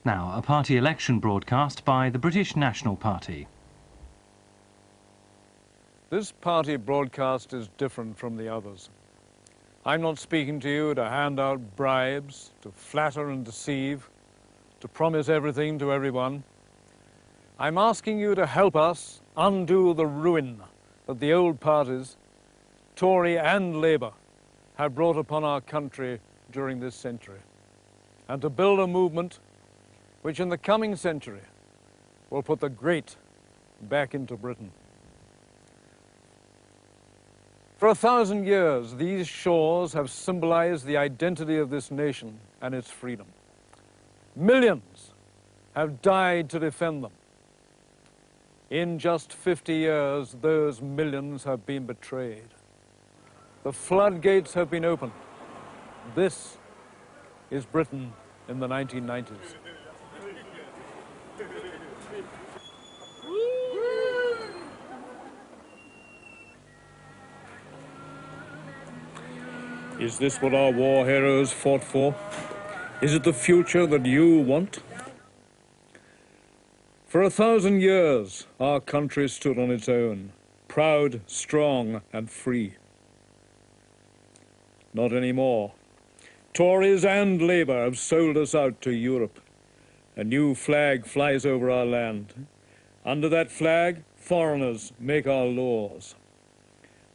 Now, a party election broadcast by the British National Party. This party broadcast is different from the others. I'm not speaking to you to hand out bribes, to flatter and deceive, to promise everything to everyone. I'm asking you to help us undo the ruin that the old parties, Tory and Labour, have brought upon our country during this century, and to build a movement which in the coming century will put the great back into Britain. For 1,000 years, these shores have symbolized the identity of this nation and its freedom. Millions have died to defend them. In just 50 years, those millions have been betrayed. The floodgates have been opened. This is Britain in the 1990s. Is this what our war heroes fought for? Is it the future that you want? For 1,000 years, our country stood on its own, proud, strong, and free. Not anymore. Tories and Labour have sold us out to Europe. A new flag flies over our land. Under that flag, foreigners make our laws.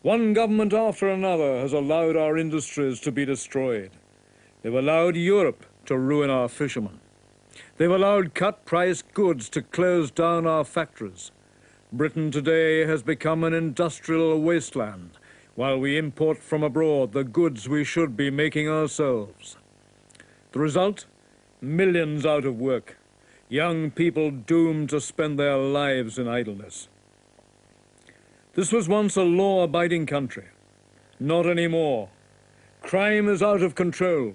One government after another has allowed our industries to be destroyed. They've allowed Europe to ruin our fishermen. They've allowed cut-price goods to close down our factories. Britain today has become an industrial wasteland, while we import from abroad the goods we should be making ourselves. The result? Millions out of work, young people doomed to spend their lives in idleness. This was once a law-abiding country. Not anymore. Crime is out of control.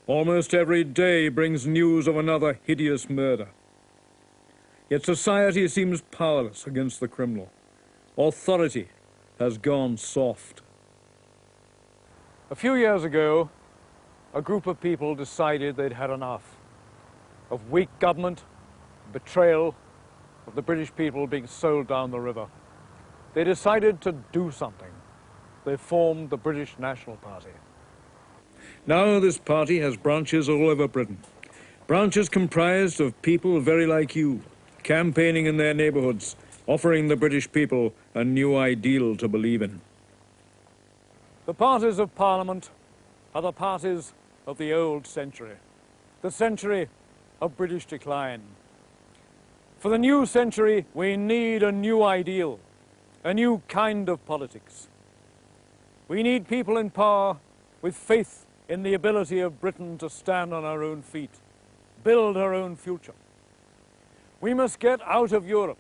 Almost every day brings news of another hideous murder. Yet society seems powerless against the criminal. Authority has gone soft. A few years ago, a group of people decided they'd had enough of weak government, betrayal of the British people being sold down the river. They decided to do something. They formed the British National Party. Now this party has branches all over Britain. Branches comprised of people very like you, campaigning in their neighbourhoods, offering the British people a new ideal to believe in. The parties of Parliament are the parties of the old century, the century of British decline. For the new century, we need a new ideal, a new kind of politics. We need people in power with faith in the ability of Britain to stand on her own feet, build her own future. We must get out of Europe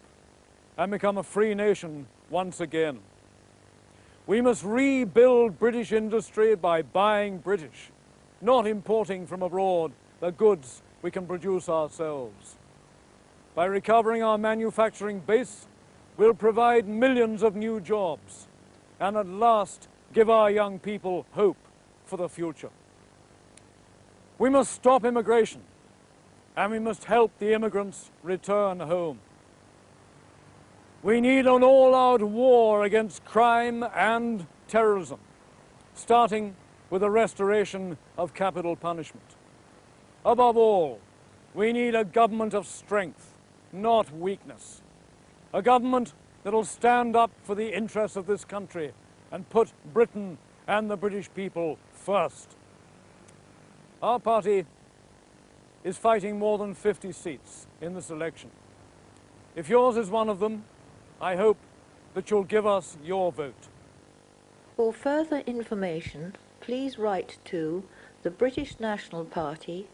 and become a free nation once again. We must rebuild British industry by buying British, not importing from abroad the goods we can produce ourselves. By recovering our manufacturing base, we'll provide millions of new jobs and at last give our young people hope for the future. We must stop immigration and we must help the immigrants return home. We need an all-out war against crime and terrorism, starting with the restoration of capital punishment. Above all, we need a government of strength, not weakness. A government that will stand up for the interests of this country and put Britain and the British people first. Our party is fighting more than 50 seats in this election. If yours is one of them, I hope that you'll give us your vote. For further information, please write to the British National Party,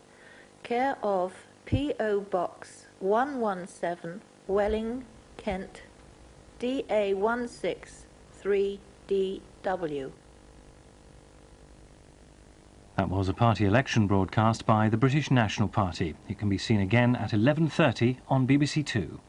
care of P.O. Box 117, Welling, Kent, DA 163DW. That was a party election broadcast by the British National Party. It can be seen again at 11:30 on BBC Two.